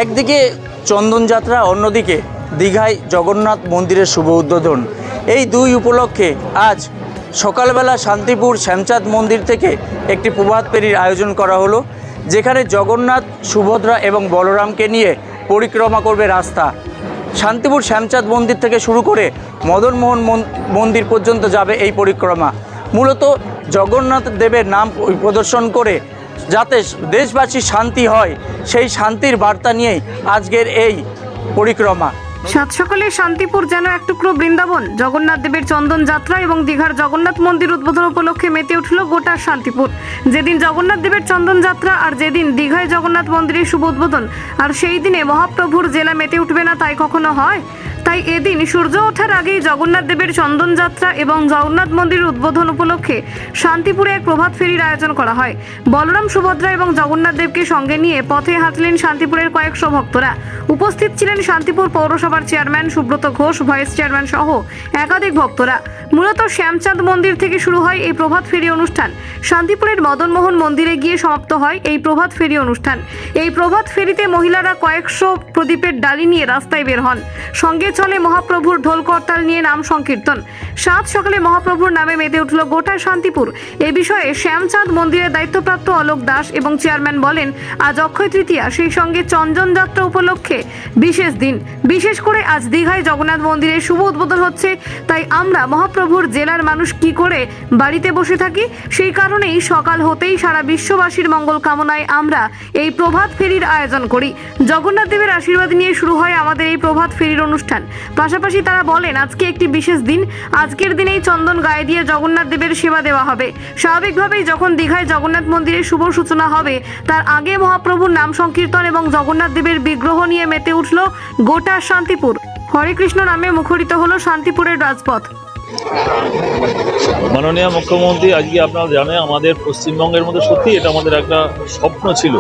একদিকে চন্দনযাত্রা, অন্যদিকে দীঘায় জগন্নাথ মন্দিরের শুভ উদ্বোধন। এই দুই উপলক্ষে আজ সকালবেলা শান্তিপুর শ্যামচাঁদ মন্দির থেকে একটি প্রভাত ফেরির আয়োজন করা হলো, যেখানে জগন্নাথ, সুভদ্রা এবং বলরামকে নিয়ে পরিক্রমা করবে রাস্তা। শান্তিপুর শ্যামচাঁদ মন্দির থেকে শুরু করে মদনমোহন মন্দির পর্যন্ত যাবে এই পরিক্রমা। মূলত জগন্নাথ দেবের নাম প্রদর্শন করে যাতে দেশবাসীর শান্তি হয়, সেই শান্তির বার্তা নিয়েই আজকের এই পরিক্রমা। সাত সকালে শান্তিপুর যেন এক টুকরো বৃন্দাবন। জগন্নাথ দেবের চন্দন যাত্রা এবং দীঘার জগন্নাথ মন্দির উদ্বোধন উপলক্ষে মেতে উঠল গোটা শান্তিপুর। যেদিন জগন্নাথ দেবের চন্দন যাত্রা আর যেদিন দীঘায় জগন্নাথ মন্দিরের শুভ উদ্বোধন, আর সেই দিনে মহাপ্রভুর জেলা মেতে উঠবে না তাই কখনো হয়? তাই এদিন সূর্য ওঠার আগেই জগন্নাথ দেবের চন্দন যাত্রা এবং জগন্নাথ মন্দির উদ্বোধন উপলক্ষে শান্তিপুরে এক প্রভাত ফেরির আয়োজন করা হয়। বলরাম, সুভদ্রা এবং জগন্নাথ দেবকে সঙ্গে নিয়ে পথে হাঁটলেন শান্তিপুরের কয়েকশো ভক্তরা। উপস্থিত ছিলেন শান্তিপুর পৌরসভার chairman Subrata Ghosh, vice chairman সহ একাধিক ভক্তরা। মূলত শ্যামচাঁদ মন্দির থেকে শুরু হয় এই প্রভাত ফেরি অনুষ্ঠান। শান্তিপুরের মদনমোহন মন্দিরে গিয়ে সমাপ্ত হয় এই প্রভাত ফেরি অনুষ্ঠান। এই প্রভাত ফেরিতে মহিলারা কয়েকশো প্রদীপের ডালি নিয়ে রাস্তায় বের হন। সঙ্গে চলে মহাপ্রভুর ঢোল করতাল নিয়ে নাম সংকীর্তন। সাত সকালে মহাপ্রভুর নামে মেতে উঠল গোটা শান্তিপুর। এ বিষয়ে শ্যামচাঁদ মন্দিরের দায়িত্বপ্রাপ্ত অলোক দাস এবং চেয়ারম্যান বলেন, আজ অক্ষয় তৃতীয়া, সেই সঙ্গে চন্দন যাত্রা উপলক্ষে বিশেষ দিন। বিশেষ করে আজ দীঘায় জগন্নাথ মন্দিরের শুভ উদ্বোধন হচ্ছে, তাই আমরা মহাপ্রভুর জেলার মানুষ কি করে বাড়িতে বসে থাকি, সেই কারণেই সকাল হতেই সারা বিশ্ববাসীর মঙ্গল কামনায় আমরা এই প্রভাত ফেরির আয়োজন করি। জগন্নাথ দেবের আশীর্বাদ নিয়ে শুরু হয় আমাদের এই প্রভাত ফেরির অনুষ্ঠান। পাশাপাশি তারা বলেন, আজকে একটি বিশেষ দিন। আজকের দিনেই চন্দন গায়ে দিয়ে জগন্নাথ দেবের সেবা দেওয়া হবে। স্বাভাবিকভাবেই যখন দীঘায় জগন্নাথ মন্দিরের শুভ সূচনা হবে, তার আগে মহাপ্রভুর নাম সংকীর্তন এবং জগন্নাথ দেবের বিগ্রহ নিয়ে মেতে উঠল গোটা শান্তিপুর। হরে কৃষ্ণ নামে মুখরিত হলো শান্তিপুরের রাজপথ। মাননীয় মুখ্যমন্ত্রী, আজকে আপনারা জানেন আমাদের পশ্চিমবঙ্গের মধ্যে সত্যি এটা আমাদের একটা স্বপ্ন ছিল।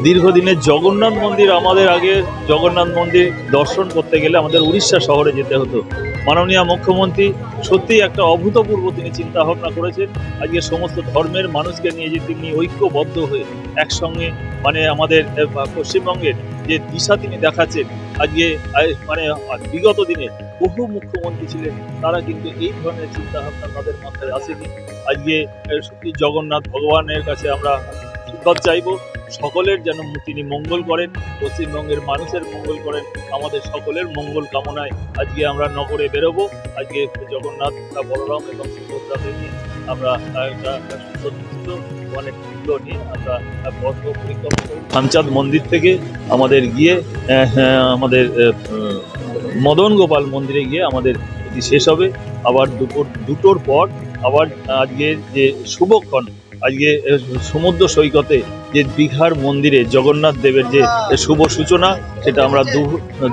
দীর্ঘদিনের জগন্নাথ মন্দির, আমাদের আগে জগন্নাথ মন্দির দর্শন করতে গেলে আমাদের উড়িষ্যা শহরে যেতে হতো। মাননীয় মুখ্যমন্ত্রী সত্যিই একটা অভূতপূর্ব তিনি চিন্তা ভাবনা করেছেন। আজকে সমস্ত ধর্মের মানুষকে নিয়ে যে তিনি ঐক্যবদ্ধ হয়ে একসঙ্গে আমাদের পশ্চিমবঙ্গের যে দিশা তিনি দেখাচ্ছেন। আজকে বিগত দিনে বহু মুখ্যমন্ত্রী ছিলেন, তারা কিন্তু এই ধরনের চিন্তা ভাবনা তাদের মাথায় আসেনি। আজকে সত্যি জগন্নাথ ভগবানের কাছে আমরা আশীর্বাদ চাইব, সকলের যেন তিনি মঙ্গল করেন, পশ্চিমবঙ্গের মানুষের মঙ্গল করেন, আমাদের সকলের মঙ্গল কামনায় আজকে আমরা নগরে বেরোবো। আজকে জগন্নাথ, বলরাম এবং সুভদ্রাকে নিয়ে আমরা একটা সুন্দর অনেক ভিড় নিয়ে আমরা পথ পরিক্রমা করব। শ্যামচাঁদ মন্দির থেকে আমাদের গিয়ে আমাদের মদন গোপাল মন্দিরে গিয়ে আমাদের এটি শেষ হবে। আবার দুপুর 2টোর পর আবার আজকে যে শুভক্ষণ, আজকে সমুদ্র সৈকতে যে দীঘার মন্দিরে জগন্নাথ দেবের যে শুভ সূচনা, সেটা আমরা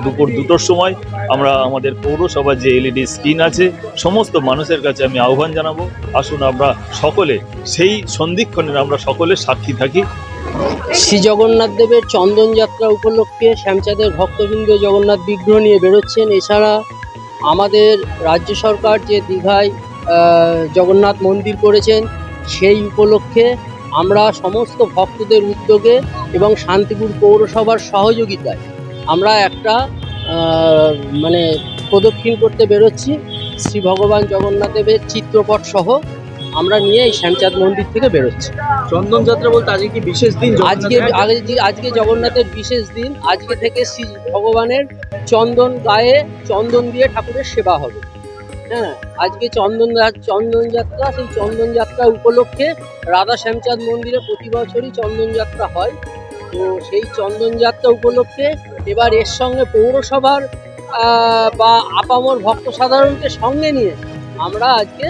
দুপুর 2টোর সময় আমরা আমাদের পৌরসভার যে LED স্ক্রিন আছে, সমস্ত মানুষের কাছে আমি আহ্বান জানাবো, আসুন আমরা সকলে সেই সন্ধিক্ষণের আমরা সকলে সাক্ষী থাকি। শ্রী জগন্নাথ দেবের চন্দন যাত্রা উপলক্ষে শ্যামচাঁদের ভক্তবৃন্দ জগন্নাথ বিগ্রহ নিয়ে বেরোচ্ছেন। এছাড়া আমাদের রাজ্য সরকার যে দীঘায় জগন্নাথ মন্দির করেছেন, সেই উপলক্ষে আমরা সমস্ত ভক্তদের উদ্যোগে এবং শান্তিপুর পৌরসভার সহযোগিতায় আমরা একটা প্রদক্ষিণ করতে বেরোচ্ছি। শ্রী ভগবান জগন্নাথ দেবের চিত্রপট সহ আমরা নিয়ে এই শ্যামচাঁদ মন্দির থেকে বেরোচ্ছি। চন্দন যাত্রা বলতে আজকে কি বিশেষ দিন? আজকে জগন্নাথের বিশেষ দিন। আজকে থেকে শ্রী ভগবানের চন্দন গায়ে চন্দন দিয়ে ঠাকুরের সেবা হবে। হ্যাঁ, আজকে চন্দন যাত্রা। সেই চন্দন যাত্রা উপলক্ষে রাধা শ্যামচাঁদ মন্দিরে প্রতি বছরই চন্দন যাত্রা হয়। তো সেই চন্দন যাত্রা উপলক্ষে এবার এর সঙ্গে পৌরসভার বা আপামর ভক্ত সাধারণকে সঙ্গে নিয়ে আমরা আজকে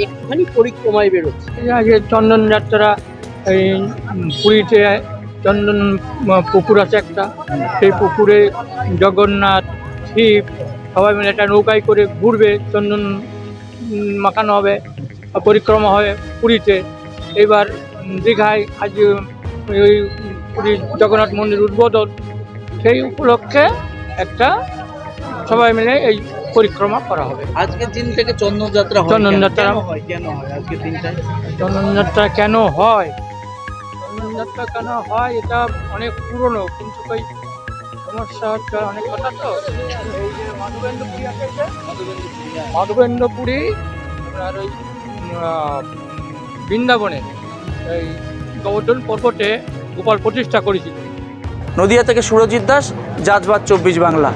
একটুখানি পরিক্রমায় বেরোচ্ছি। আজকে চন্দন যাত্রা, এই পুরীতে চন্দন পুকুর আছে একটা, সেই পুকুরে জগন্নাথ, শিব সবাই মিলে একটা নৌকায় করে ঘুরবে, চন্দন মাখানো হবে, পরিক্রমা হবে পুরীতে। এবার দীঘায় আজ ওই পুরীর জগন্নাথ মন্দির উদ্বোধন, সেই উপলক্ষে একটা সবাই মিলে এই পরিক্রমা করা হবে। আজকের দিন থেকে চন্দন যাত্রা হয়। চন্দন যাত্রা কেন হয় আজকের দিনটায়? চন্দন যাত্রা কেন হয়, চন্দন যাত্রা কেন হয় এটা অনেক পুরনো, কিন্তু সমস্যা হচ্ছে অনেক কথা তো, এই যে মাধবেন্দ্রপুরী আছে যে, মাধবেন্দ্রপুরী আপনার ওই বৃন্দাবনে এই গোবর্ধন পর্বতে গোপাল প্রতিষ্ঠা করেছিল। নদিয়া থেকে সুরজিৎ দাস, জাজবাদ 24 বাংলা।